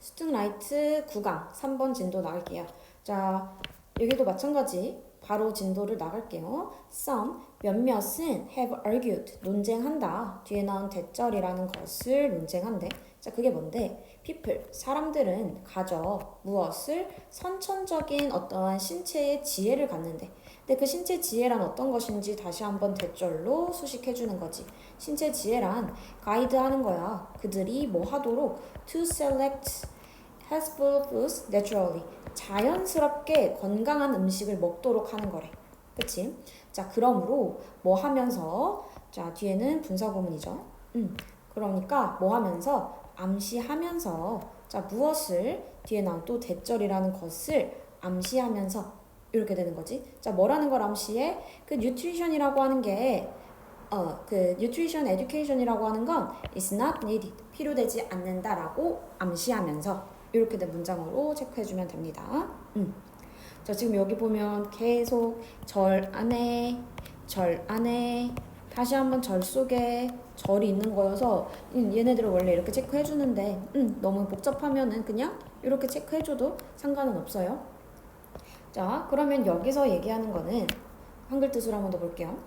스튜라이트 9강 3번 진도 나갈게요. 자, 여기도 마찬가지 바로 진도를 나갈게요. Some 몇몇은 have argued 논쟁한다. 뒤에 나온 대절이라는 것을 논쟁한대. 자, 그게 뭔데? people 사람들은 가져 무엇을 선천적인 어떠한 신체의 지혜를 갖는데. 근데 그 신체 지혜란 어떤 것인지 다시 한번 대절로 수식해 주는 거지. 신체 지혜란 가이드하는 거야. 그들이 뭐 하도록 to select healthful foods naturally. 자연스럽게 건강한 음식을 먹도록 하는 거래. 그치? 자, 그러므로 뭐 하면서 자, 뒤에는 분사구문이죠. 그러니까 뭐 하면서 암시하면서 자, 무엇을 뒤에 나온 또 대절이라는 것을 암시하면서 이렇게 되는 거지. 자, 뭐라는 걸 암시해? 그 nutrition이라고 하는 게 그 nutrition education이라고 하는 건 is not needed. 필요되지 않는다라고 암시하면서 이렇게 된 문장으로 체크해주면 됩니다. 자, 지금 여기 보면 계속 절 안에 다시 한번 절 속에 절이 있는 거여서 얘네들을 원래 이렇게 체크해주는데 너무 복잡하면은 그냥 이렇게 체크해줘도 상관은 없어요. 자, 그러면 여기서 얘기하는 거는 한글 뜻으로 한번 더 볼게요.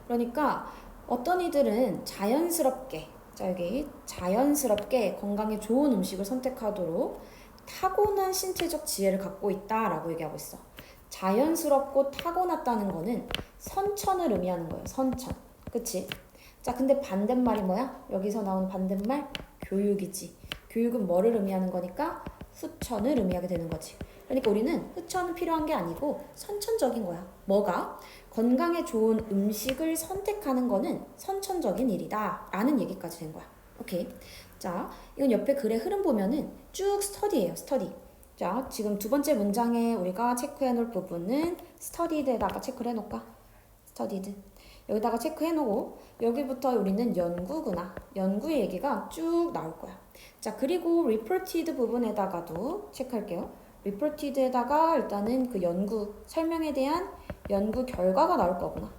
그러니까 어떤 이들은 자연스럽게 자, 여기 자연스럽게 건강에 좋은 음식을 선택하도록 타고난 신체적 지혜를 갖고 있다라고 얘기하고 있어. 자연스럽고 타고났다는 거는 선천을 의미하는 거예요. 선천. 그치? 자, 근데 반대말이 뭐야? 여기서 나온 반대말 교육이지. 교육은 뭐를 의미하는 거니까 후천을 의미하게 되는 거지. 그러니까 우리는 후천은 필요한 게 아니고 선천적인 거야. 뭐가? 건강에 좋은 음식을 선택하는 거는 선천적인 일이다 라는 얘기까지 된 거야. 오케이. 자, 이건 옆에 글의 흐름 보면은 쭉 스터디예요. 스터디. 자, 지금 두 번째 문장에 우리가 체크해 놓을 부분은 스터디드에다가 체크를 해놓을까? 스터디드. 여기다가 체크해 놓고 여기부터 우리는 연구구나. 연구 얘기가 쭉 나올 거야. 자, 그리고 reported 부분에다가도 체크할게요. reported에다가 일단은 그 연구 설명에 대한 연구 결과가 나올 거구나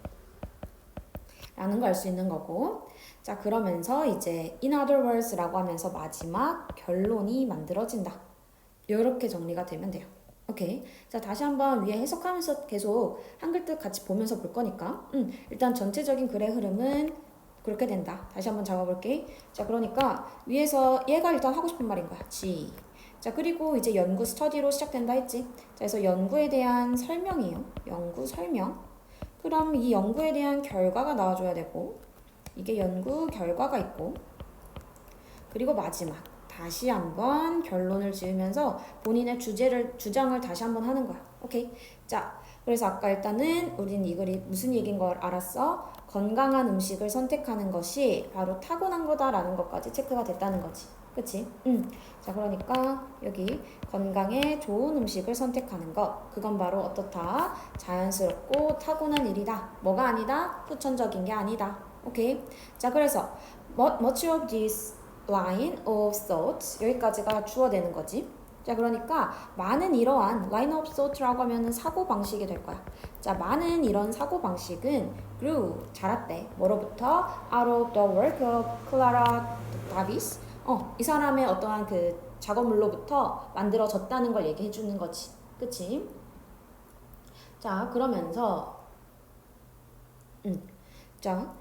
라는 걸 알 수 있는 거고. 자, 그러면서 이제 in other words라고 하면서 마지막 결론이 만들어진다. 이렇게 정리가 되면 돼요. 오케이. 자, 다시 한번 위에 해석하면서 계속 한글 뜻 같이 보면서 볼 거니까 일단 전체적인 글의 흐름은 그렇게 된다. 다시 한번 잡아볼게. 자, 그러니까 위에서 얘가 일단 하고 싶은 말인 거야. G. 자, 그리고 이제 연구 스터디로 시작된다 했지. 자, 그래서 연구에 대한 설명이에요. 연구 설명. 그럼 이 연구에 대한 결과가 나와줘야 되고 이게 연구 결과가 있고 그리고 마지막 다시 한번 결론을 지으면서 본인의 주장을 다시 한번 하는 거야. 오케이? 자, 그래서 아까 일단은 우린 이 글이 무슨 얘기인 걸 알았어? 건강한 음식을 선택하는 것이 바로 타고난 거다라는 것까지 체크가 됐다는 거지. 그치? 자, 그러니까 여기 건강에 좋은 음식을 선택하는 것. 그건 바로 어떻다? 자연스럽고 타고난 일이다. 뭐가 아니다? 후천적인 게 아니다. 오케이? 자, 그래서 much of this line of thoughts 여기까지가 주어되는 거지. 자, 그러니까 많은 이러한 line of thought라고 하면은 사고 방식이 될 거야. 자, 많은 이런 사고 방식은 grew 자랐대. 뭐로부터? out of the work of Clara Davis. 이 사람의 어떠한 그 작업물로부터 만들어졌다는 걸 얘기해 주는 거지. 그치? 자, 그러면서 자,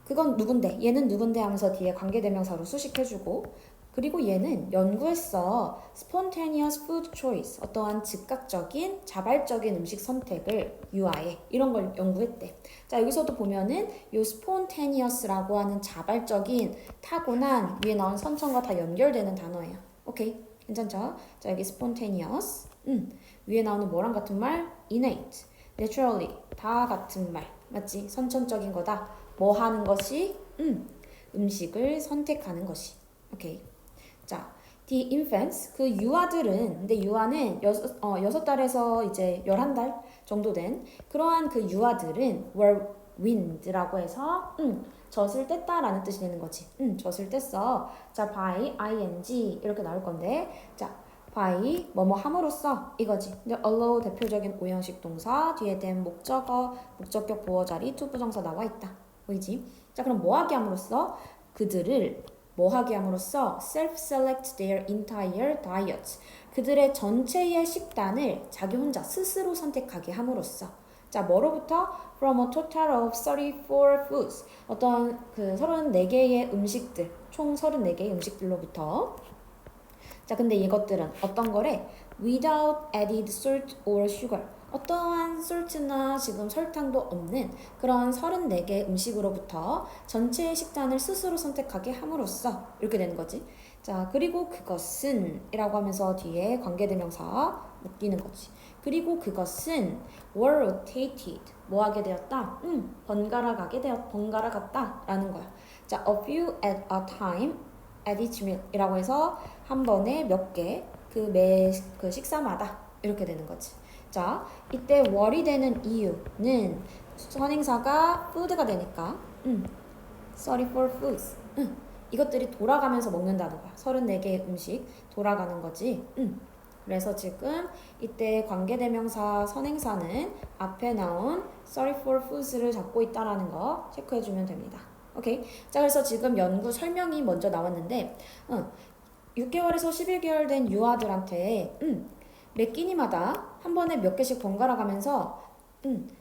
그건 누군데? 얘는 누군데? 하면서 뒤에 관계대명사로 수식해주고 그리고 얘는 연구했어. spontaneous food choice 어떠한 즉각적인 자발적인 음식 선택을 유아해. 이런 걸 연구했대. 자, 여기서도 보면은 요 spontaneous라고 하는 자발적인 타고난 위에 나온 선천과 다 연결되는 단어예요. 오케이? 괜찮죠? 자, 여기 spontaneous 위에 나오는 뭐랑 같은 말? innate, naturally 다 같은 말 맞지? 선천적인 거다. 뭐 하는 것이? 음식을 선택하는 것이. 오케이. 자, the infants, 그 유아들은, 근데 유아는 6달에서 이제 11달 정도 된 그러한 그 유아들은 were weaned라고 해서 젖을 뗐다라는 뜻이 되는 거지. 젖을 뗐어. 자, by ing 이렇게 나올 건데 자, by 뭐뭐 함으로써 이거지. 근데 allow 대표적인 오형식 동사 뒤에 된 목적어, 목적격 보어 자리 투부정사 나와 있다. 보이지? 자, 그럼 뭐 하게 함으로써 그들을 뭐 하게 함으로써 self-select their entire diet. 그들의 전체의 식단을 자기 혼자 스스로 선택하게 함으로써 자, 뭐로부터? From a total of 34 foods. 어떤 그 34개의 음식들, 총 34개의 음식들로부터 자, 근데 이것들은 어떤 거래? Without added salt or sugar. 어떠한 솔트나 지금 설탕도 없는 그런 34개 음식으로부터 전체의 식단을 스스로 선택하게 함으로써 이렇게 되는 거지. 자, 그리고 그것은 이라고 하면서 뒤에 관계대명사 묶이는 거지. 그리고 그것은 were rotated. 뭐 하게 되었다? 번갈아 갔다 라는 거야. 자, a few at a time at each meal 이라고 해서 한 번에 몇 개, 그 식사마다 이렇게 되는 거지. 자, 이때 what이 되는 이유는 선행사가 food가 되니까 34 foods 이것들이 돌아가면서 먹는다는 거야. 34개의 음식 돌아가는 거지. 그래서 이때 관계대명사 선행사는 앞에 나온 34 foods를 잡고 있다라는 거 체크해주면 됩니다. 오케이. 자, 그래서 지금 연구 설명이 먼저 나왔는데 6개월에서 11개월 된 유아들한테 매 끼니마다 한 번에 몇 개씩 번갈아 가면서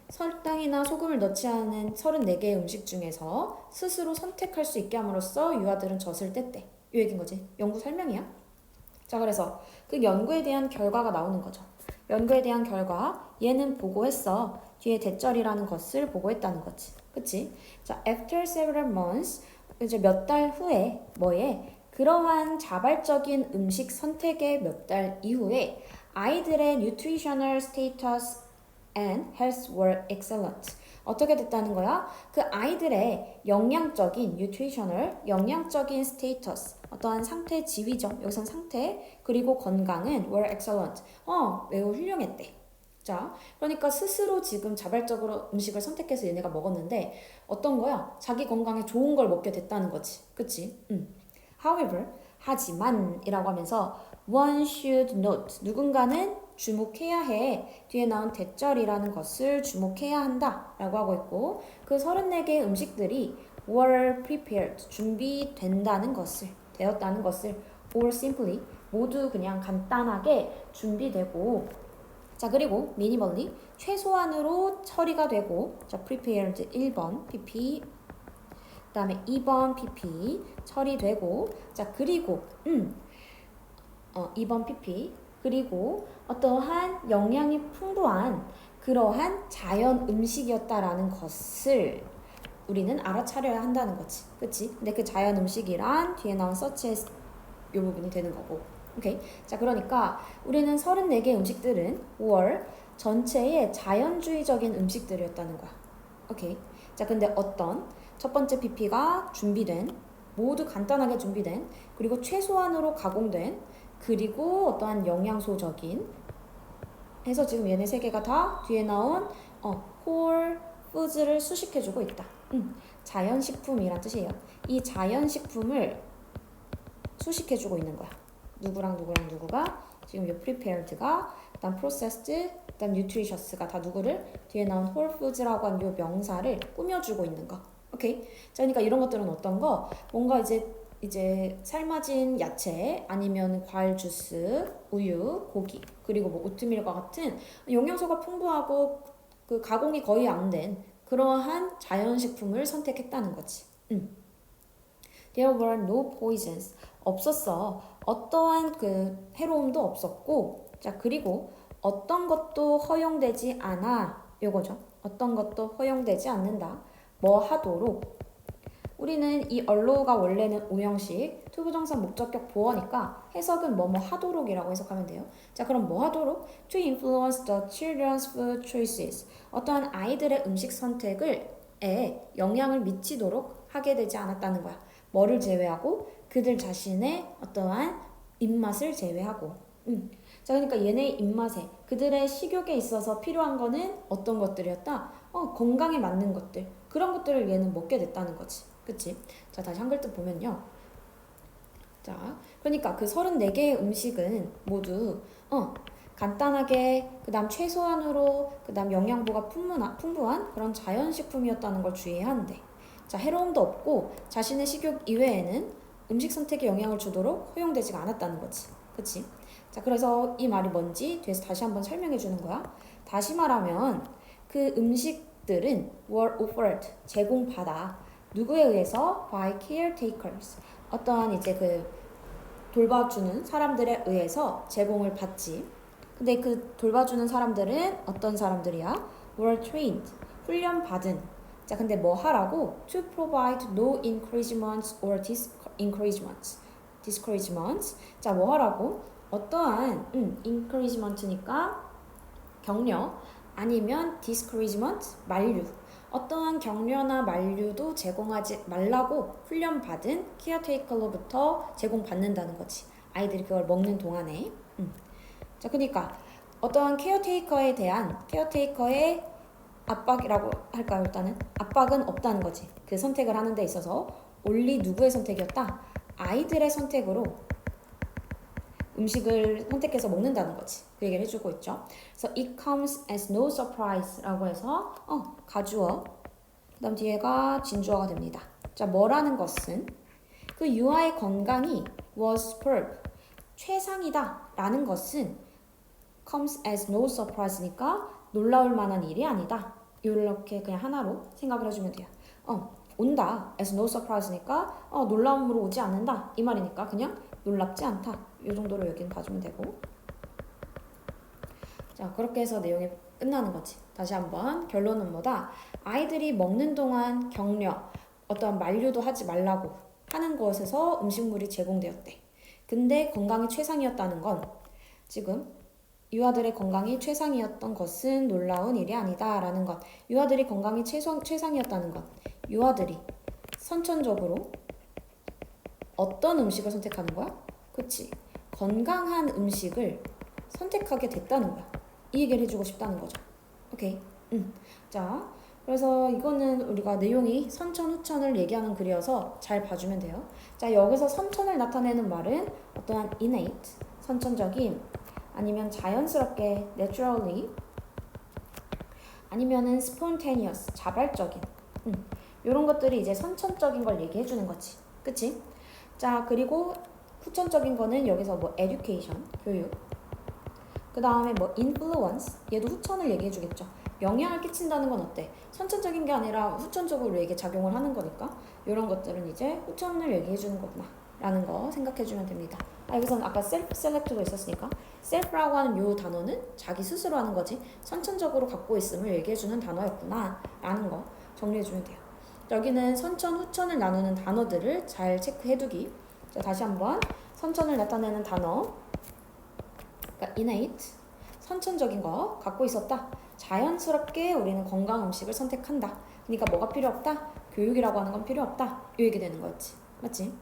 설탕이나 소금을 넣지 않은 34개의 음식 중에서 스스로 선택할 수 있게 함으로써 유아들은 젖을 뗐대. 이 얘기인 거지. 연구 설명이야. 자, 그래서 그 연구에 대한 결과가 나오는 거죠. 연구에 대한 결과, 얘는 보고했어. 뒤에 대절이라는 것을 보고했다는 거지. 그치? 자, after several months, 이제 몇 달 후에 뭐에? 그러한 자발적인 음식 선택의 몇 달 이후에 아이들의 nutritional status and health were excellent. 어떻게 됐다는 거야? 그 아이들의 영양적인 nutritional, 영양적인 status, 어떠한 상태 지위죠. 여기선 상태, 그리고 건강은 were excellent. 매우 훌륭했대. 자, 그러니까 스스로 지금 자발적으로 음식을 선택해서 얘네가 먹었는데 어떤 거야? 자기 건강에 좋은 걸 먹게 됐다는 거지. 그치? However, 하지만 이라고 하면서 one should note, 누군가는 주목해야 해. 뒤에 나온 대절이라는 것을 주목해야 한다 라고 하고 있고 그 34개의 음식들이 were prepared, 준비된다는 것을, 되었다는 것을 or simply, 모두 그냥 간단하게 준비되고 자, 그리고 minimally, 최소한으로 처리가 되고 자, prepared 1번 pp 그 다음에 2번 pp 처리되고 자, 그리고 2번 pp 그리고 어떠한 영양이 풍부한 그러한 자연 음식이었다라는 것을 우리는 알아차려야 한다는 거지. 그치? 근데 그 자연 음식이란 뒤에 나온 서치의 이 부분이 되는 거고. 오케이. 자, 그러니까 우리는 34개 음식들은 were 전체의 자연주의적인 음식들이었다는 거야. 오케이. 자, 근데 어떤 첫 번째 PP가 준비된, 모두 간단하게 준비된, 그리고 최소한으로 가공된, 그리고 어떠한 영양소적인 해서 지금 얘네 세 개가 다 뒤에 나온 whole foods를 수식해주고 있다. 자연식품이란 뜻이에요. 이 자연식품을 수식해주고 있는 거야. 누구랑 누구랑 누구가 지금 이 prepared가 그다음 processed 그다음 nutritious가 다 누구를 뒤에 나온 whole foods라고 한 이 명사를 꾸며주고 있는 거. 오케이. 자, 그러니까 이런 것들은 어떤 거? 뭔가 이제 삶아진 야채 아니면 과일 주스, 우유, 고기 그리고 뭐 오트밀과 같은 영양소가 풍부하고 그 가공이 거의 안 된 그러한 자연식품을 선택했다는 거지. There were no poisons. 없었어. 어떠한 그 해로움도 없었고 자, 그리고 어떤 것도 허용되지 않아. 요거죠. 어떤 것도 허용되지 않는다. 뭐 하도록 우리는 이 allow가 원래는 오형식 투부정사 목적격 보어니까 해석은 뭐뭐 하도록이라고 해석하면 돼요. 자, 그럼 뭐 하도록? To influence the children's food choices. 어떠한 아이들의 음식 선택을 영향을 미치도록 하게 되지 않았다는 거야. 뭐를 제외하고? 그들 자신의 어떠한 입맛을 제외하고. 자, 그러니까 얘네의 입맛에 그들의 식욕에 있어서 필요한 거는 어떤 것들이었다? 건강에 맞는 것들. 그런 것들을 얘는 먹게 됐다는 거지. 그치? 자, 다시 한글 뜻 보면요. 자, 그러니까 그 34개의 음식은 모두 간단하게 그 다음 최소한으로 그 다음 영양소가 풍부한 그런 자연식품이었다는 걸 주의해야 하는데 자, 해로움도 없고 자신의 식욕 이외에는 음식 선택에 영향을 주도록 허용되지가 않았다는 거지. 그치? 자, 그래서 이 말이 뭔지 뒤에서 다시 한번 설명해 주는 거야. 다시 말하면 그 음식들은 were offered, 제공받아. 누구에 의해서? by caretakers. 어떠한 이제 그 돌봐주는 사람들에 의해서 제공을 받지. 근데 그 돌봐주는 사람들은 어떤 사람들이야? were trained, 훈련받은. 자, 근데 뭐 하라고? to provide no encouragements or discouragements. 자, 뭐 하라고? 어떠한 encouragement니까 격려, 아니면 discouragement, 만류. 어떠한 격려나 만류도 제공하지 말라고 훈련받은 케어테이커로부터 제공받는다는 거지. 아이들이 그걸 먹는 동안에. 자, 그러니까 어떠한 케어테이커의 압박이라고 할까요? 일단은 압박은 없다는 거지. 그 선택을 하는 데 있어서 only 누구의 선택이었다? 아이들의 선택으로 음식을 선택해서 먹는다는 거지. 그 얘기를 해주고 있죠. 그래서 it comes as no surprise라고 해서 가주어, 그 다음 뒤에가 진주어가 됩니다. 자, 뭐라는 것은 그 유아의 건강이 was superb, 최상이다 라는 것은 comes as no surprise니까 놀라울 만한 일이 아니다. 이렇게 그냥 하나로 생각을 해주면 돼요. 온다 as no surprise니까 놀라움으로 오지 않는다 이 말이니까 그냥 놀랍지 않다 이 정도로 여기는 봐주면 되고. 자, 그렇게 해서 내용이 끝나는 거지. 다시 한번 결론은 뭐다? 아이들이 먹는 동안 격려, 어떠한 만류도 하지 말라고 하는 것에서 음식물이 제공되었대. 근데 건강이 최상이었다는 건 지금 유아들의 건강이 최상이었던 것은 놀라운 일이 아니다 라는 것. 유아들이 건강이 최상이었다는 것. 유아들이 선천적으로 어떤 음식을 선택하는 거야? 그치? 건강한 음식을 선택하게 됐다는 거야. 이 얘기를 해주고 싶다는 거죠. 오케이. 자, 그래서 이거는 우리가 내용이 선천, 후천을 얘기하는 글이어서 잘 봐주면 돼요. 자, 여기서 선천을 나타내는 말은 어떠한 innate, 선천적인, 아니면 자연스럽게 naturally, 아니면은 spontaneous, 자발적인 이런 것들이 이제 선천적인 걸 얘기해 주는 거지. 그치? 자, 그리고 후천적인 거는 여기서 뭐 education, 교육, 그 다음에 뭐 influence, 얘도 후천을 얘기해 주겠죠. 영향을 끼친다는 건 어때? 선천적인 게 아니라 후천적으로 얘게 작용을 하는 거니까 이런 것들은 이제 후천을 얘기해 주는 거구나 라는 거 생각해 주면 됩니다. 여기서는 아까 self-select도 있었으니까 self라고 하는 요 단어는 자기 스스로 하는 거지 선천적으로 갖고 있음을 얘기해 주는 단어였구나 라는 거 정리해 주면 돼요. 여기는 선천, 후천을 나누는 단어들을 잘 체크해 두기. 자, 다시 한번 선천을 나타내는 단어, 그러니까 innate, 선천적인 거 갖고 있었다. 자연스럽게 우리는 건강 음식을 선택한다. 그러니까 뭐가 필요 없다? 교육이라고 하는 건 필요 없다. 이 얘기 되는 거지. 맞지?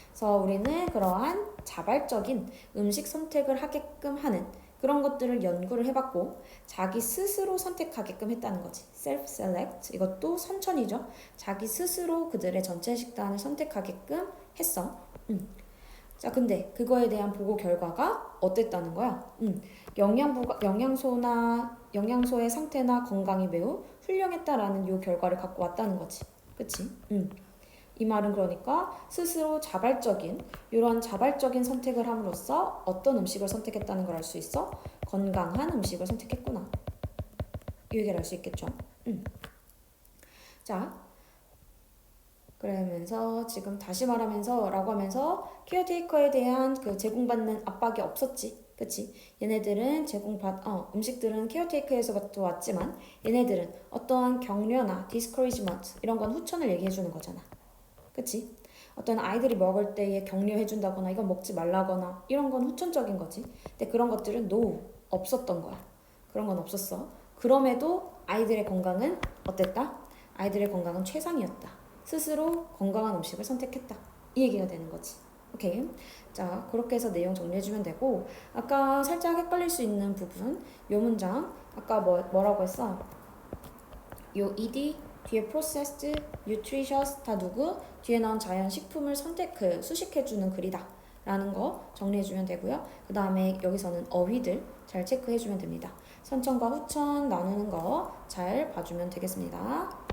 그래서 우리는 그러한 자발적인 음식 선택을 하게끔 하는 그런 것들을 연구를 해봤고 자기 스스로 선택하게끔 했다는 거지. self-select, 이것도 선천이죠. 자기 스스로 그들의 전체 식단을 선택하게끔 했어. 자, 근데 그거에 대한 보고 결과가 어땠다는 거야? 영양소의 상태나 건강이 매우 훌륭했다라는 요 결과를 갖고 왔다는 거지. 그치? 이 말은 그러니까 스스로 이런 자발적인 선택을 함으로써 어떤 음식을 선택했다는 걸 알 수 있어? 건강한 음식을 선택했구나. 이 얘기를 알 수 있겠죠. 자, 그러면서 지금 다시 말하면서 라고 하면서 케어테이커에 대한 그 제공받는 압박이 없었지. 그치? 얘네들은 음식들은 케어테이커에서부터 왔지만 얘네들은 어떠한 격려나 discouragement 이런 건 후천을 얘기해 주는 거잖아. 그치? 어떤 아이들이 먹을 때에 격려해 준다거나 이건 먹지 말라거나 이런 건 후천적인 거지. 근데 그런 것들은 없었던 거야. 그런 건 없었어. 그럼에도 아이들의 건강은 어땠다? 아이들의 건강은 최상이었다. 스스로 건강한 음식을 선택했다. 이 얘기가 되는 거지. 오케이. 자, 그렇게 해서 내용 정리해주면 되고 아까 살짝 헷갈릴 수 있는 부분 요 문장 아까 뭐라고 했어? 요 ed 뒤에 processed, nutritious 다 누구? 뒤에 나온 자연식품을 수식해주는 글이다 라는 거 정리해주면 되고요. 그 다음에 여기서는 어휘들 잘 체크해주면 됩니다. 선천과 후천 나누는 거 잘 봐주면 되겠습니다.